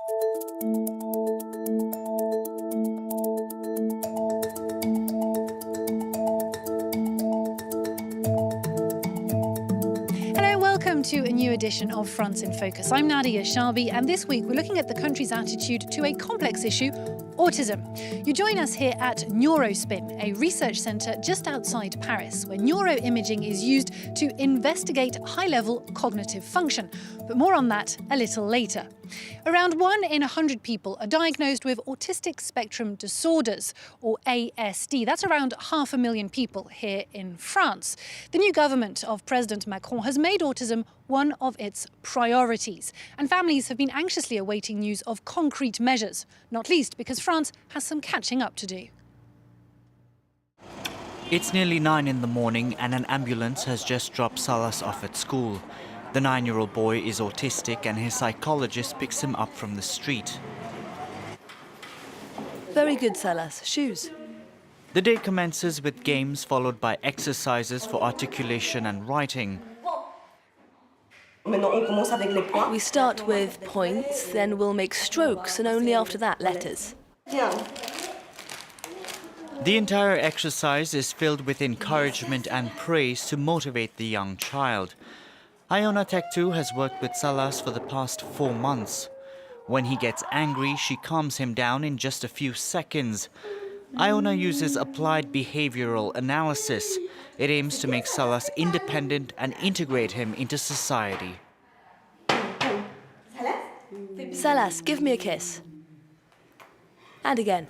Welcome to a new edition of France in Focus. I'm Nadia Sharbi, and this week we're looking at the country's attitude to a complex issue, autism. You join us here at NeuroSpin, a research centre just outside Paris, where neuroimaging is used to investigate high-level cognitive function. But more on that a little later. Around 1 in 100 people are diagnosed with autistic spectrum disorders, or ASD. That's around 500,000 people here in France. The new government of President Macron has made autism one of its priorities, and families have been anxiously awaiting news of concrete measures, not least because France has some catching up to do. It's nearly 9 in the morning and an ambulance has just dropped Salas off at school. The 9-year-old boy is autistic and his psychologist picks him up from the street. Very good, Salas. Shoes. The day commences with games followed by exercises for articulation and writing. We start with points, then we'll make strokes, and only after that, letters. The entire exercise is filled with encouragement and praise to motivate the young child. Iona Tektu has worked with Salas for the past 4 months. When he gets angry, she calms him down in just a few seconds. Iona uses applied behavioral analysis. It aims to make Salas independent and integrate him into society. Salas, give me a kiss. And again.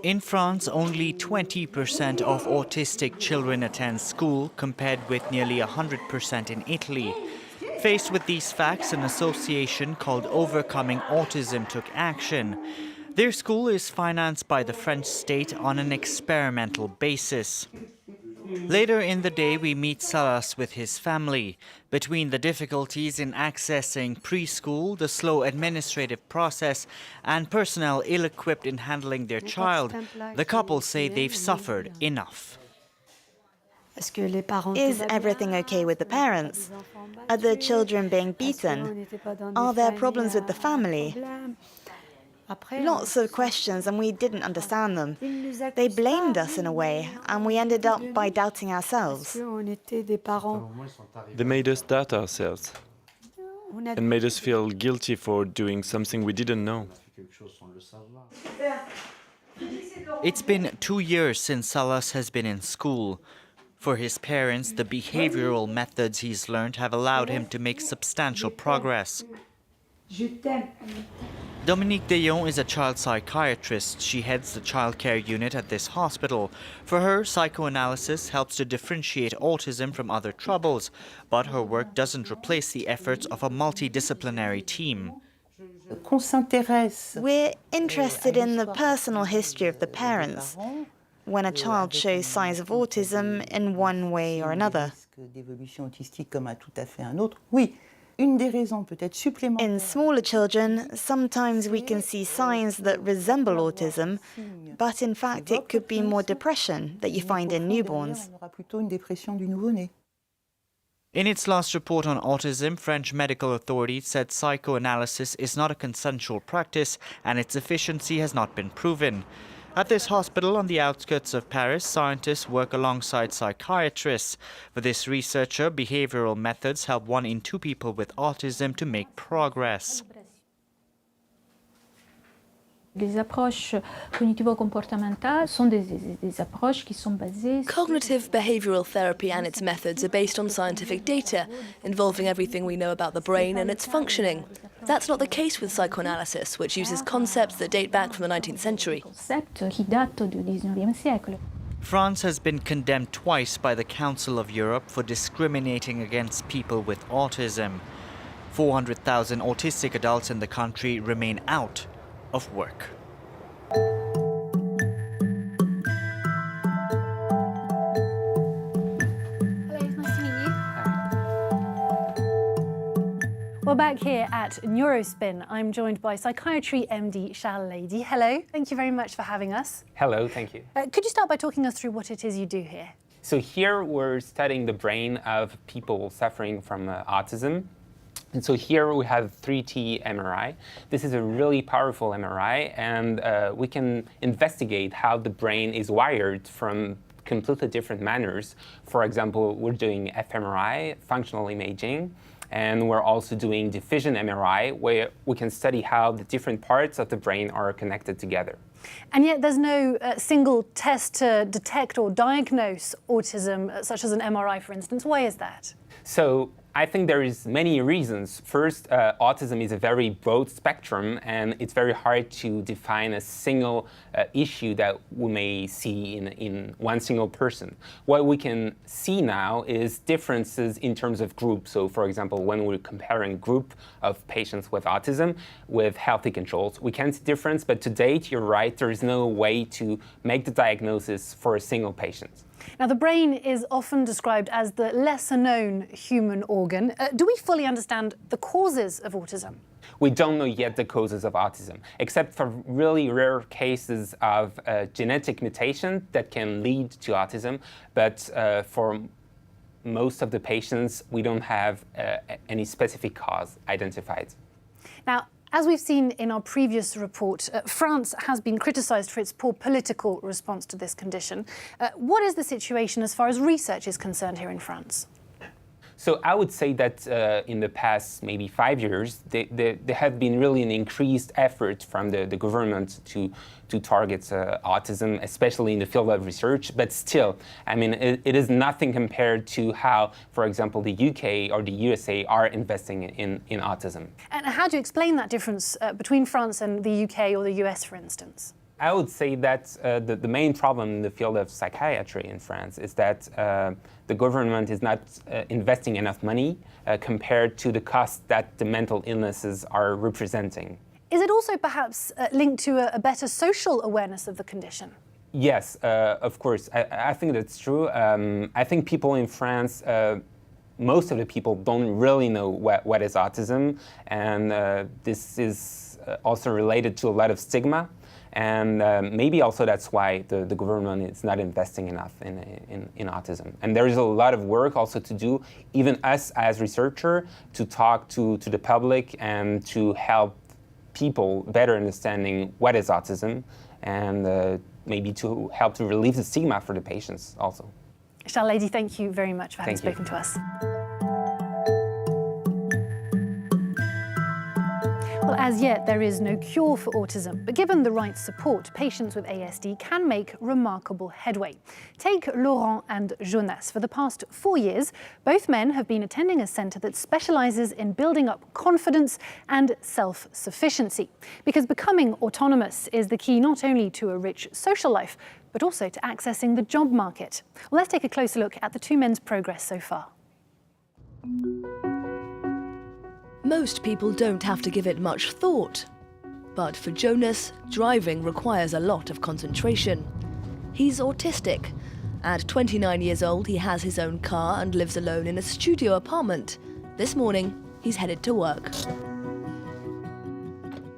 In France, only 20% of autistic children attend school, compared with nearly 100% in Italy. Faced with these facts, an association called Overcoming Autism took action. Their school is financed by the French state on an experimental basis. Later in the day, we meet Salas with his family. Between the difficulties in accessing preschool, the slow administrative process, and personnel ill-equipped in handling their child, the couple say they've suffered enough. Is everything okay with the parents? Are the children being beaten? Are there problems with the family? Lots of questions, and we didn't understand them. They blamed us in a way, and we ended up by doubting ourselves. They made us doubt ourselves and made us feel guilty for doing something we didn't know. It's been 2 years since Salas has been in school. For his parents, the behavioral methods he's learned have allowed him to make substantial progress. Dominique Deyon is a child psychiatrist. She heads the childcare unit at this hospital. For her, psychoanalysis helps to differentiate autism from other troubles, but her work doesn't replace the efforts of a multidisciplinary team. We're interested in the personal history of the parents when a child shows signs of autism in one way or another. In smaller children, sometimes we can see signs that resemble autism, but in fact it could be more depression that you find in newborns. In its last report on autism, French medical authorities said psychoanalysis is not a consensual practice and its efficiency has not been proven. At this hospital on the outskirts of Paris, scientists work alongside psychiatrists. For this researcher, behavioral methods help 1 in 2 people with autism to make progress. Les approches cognitivo-comportementales sont des approches qui sont basées. Cognitive behavioral therapy and its methods are based on scientific data, involving everything we know about the brain and its functioning. That's not the case with psychoanalysis, which uses concepts that date back from the 19th century. France has been condemned twice by the Council of Europe for discriminating against people with autism. 400,000 autistic adults in the country remain out of work. Well, back here at NeuroSpin, I'm joined by psychiatry MD Charles Lady. Hello, thank you very much for having us. Hello, thank you. Could you start by talking us through what it is you do here? So here we're studying the brain of people suffering from autism. And so here we have 3T MRI. This is a really powerful MRI, and we can investigate how the brain is wired from completely different manners. For example, we're doing fMRI, functional imaging, and we're also doing diffusion MRI, where we can study how the different parts of the brain are connected together. And yet there's no single test to detect or diagnose autism, such as an MRI, for instance. Why is that? So I think there is many reasons. First, autism is a very broad spectrum, and it's very hard to define a single issue that we may see in one single person. What we can see now is differences in terms of groups. So, for example, when we're comparing group of patients with autism with healthy controls, we can see difference, but to date, you're right, there is no way to make the diagnosis for a single patient. Now, the brain is often described as the lesser-known human organ. Do we fully understand the causes of autism? We don't know yet the causes of autism, except for really rare cases of genetic mutation that can lead to autism. But for most of the patients, we don't have any specific cause identified. Now, as we've seen in our previous report, France has been criticised for its poor political response to this condition. What is the situation as far as research is concerned here in France? So I would say that in the past maybe 5 years, there have been really an increased effort from the government to target autism, especially in the field of research. But still, I mean, it is nothing compared to how, for example, the UK or the USA are investing in autism. And how do you explain that difference between France and the UK or the US, for instance? I would say that the main problem in the field of psychiatry in France is that the government is not investing enough money compared to the cost that the mental illnesses are representing. Is it also perhaps linked to a better social awareness of the condition? Yes, of course. I think that's true. I think people in France, most of the people don't really know what is autism, and this is also related to a lot of stigma. And maybe also that's why the government is not investing enough in autism. And there is a lot of work also to do, even us as researchers, to talk to the public and to help people better understanding what is autism, and maybe to help to relieve the stigma for the patients also. Charles Lady, thank you very much for having spoken to us. Well, as yet, there is no cure for autism, but given the right support, patients with ASD can make remarkable headway. Take Laurent and Jonas. For the past 4 years, both men have been attending a centre that specialises in building up confidence and self-sufficiency, because becoming autonomous is the key not only to a rich social life, but also to accessing the job market. Well, let's take a closer look at the two men's progress so far. Most people don't have to give it much thought. But for Jonas, driving requires a lot of concentration. He's autistic. At 29 years old, he has his own car and lives alone in a studio apartment. This morning, he's headed to work.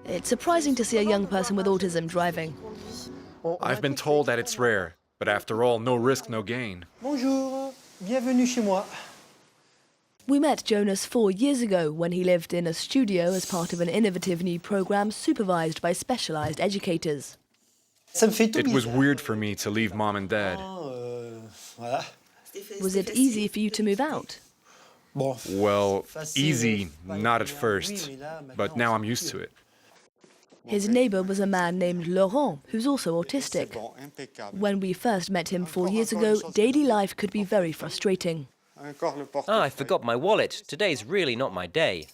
It's surprising to see a young person with autism driving. I've been told that it's rare, but after all, no risk, no gain. Bonjour, bienvenue chez moi. We met Jonas 4 years ago when he lived in a studio as part of an innovative new program supervised by specialized educators. It was weird for me to leave mom and dad. Was it easy for you to move out? Well, easy, not at first, but now I'm used to it. His neighbor was a man named Laurent, who's also autistic. When we first met him 4 years ago, daily life could be very frustrating. I forgot my wallet. Today's really not my day.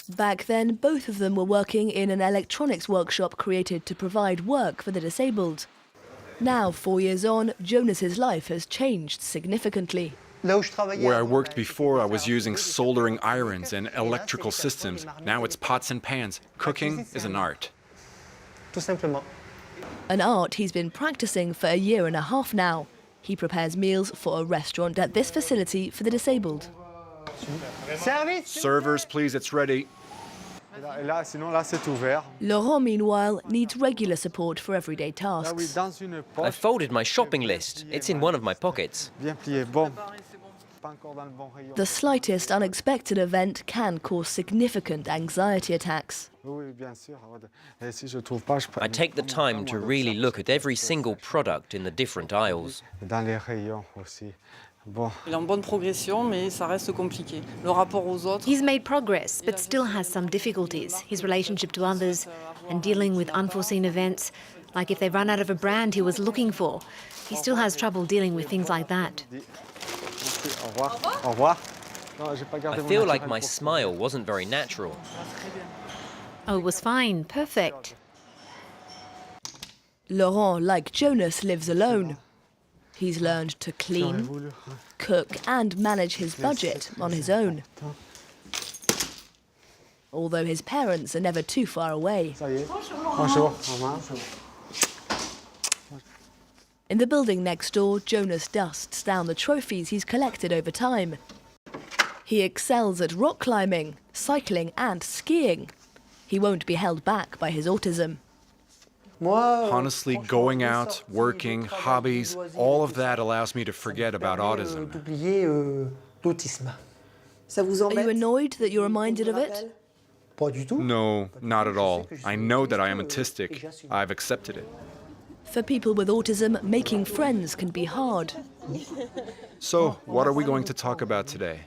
Back then, both of them were working in an electronics workshop created to provide work for the disabled. Now, 4 years on, Jonas's life has changed significantly. Where I worked before, I was using soldering irons and electrical systems. Now it's pots and pans. Cooking is an art. An art he's been practicing for 1.5 years now. He prepares meals for a restaurant at this facility for the disabled. Servers, please, it's ready. Laurent, meanwhile, needs regular support for everyday tasks. I folded my shopping list. It's in one of my pockets. The slightest unexpected event can cause significant anxiety attacks. I take the time to really look at every single product in the different aisles. Il est en bonne progression, mais ça reste compliqué. Le rapport aux autres. He's made progress, but still has some difficulties. His relationship to others and dealing with unforeseen events, like if they run out of a brand he was looking for. He still has trouble dealing with things like that. I feel like my smile wasn't very natural. Oh, it was fine, perfect. Laurent, like Jonas, lives alone. He's learned to clean, cook and manage his budget on his own. Although his parents are never too far away. In the building next door, Jonas dusts down the trophies he's collected over time. He excels at rock climbing, cycling and skiing. He won't be held back by his autism. Honestly, going out, working, hobbies, all of that allows me to forget about autism. Are you annoyed that you're reminded of it? No, not at all. I know that I am autistic. I've accepted it. For people with autism, making friends can be hard. So, what are we going to talk about today?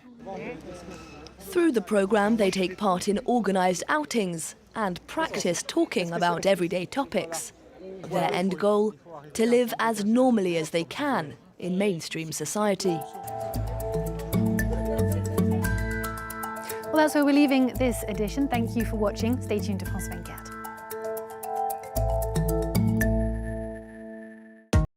Through the program, they take part in organised outings and practice talking about everyday topics. Their end goal? To live as normally as they can in mainstream society. Well, that's where we're leaving this edition. Thank you for watching. Stay tuned to France 24.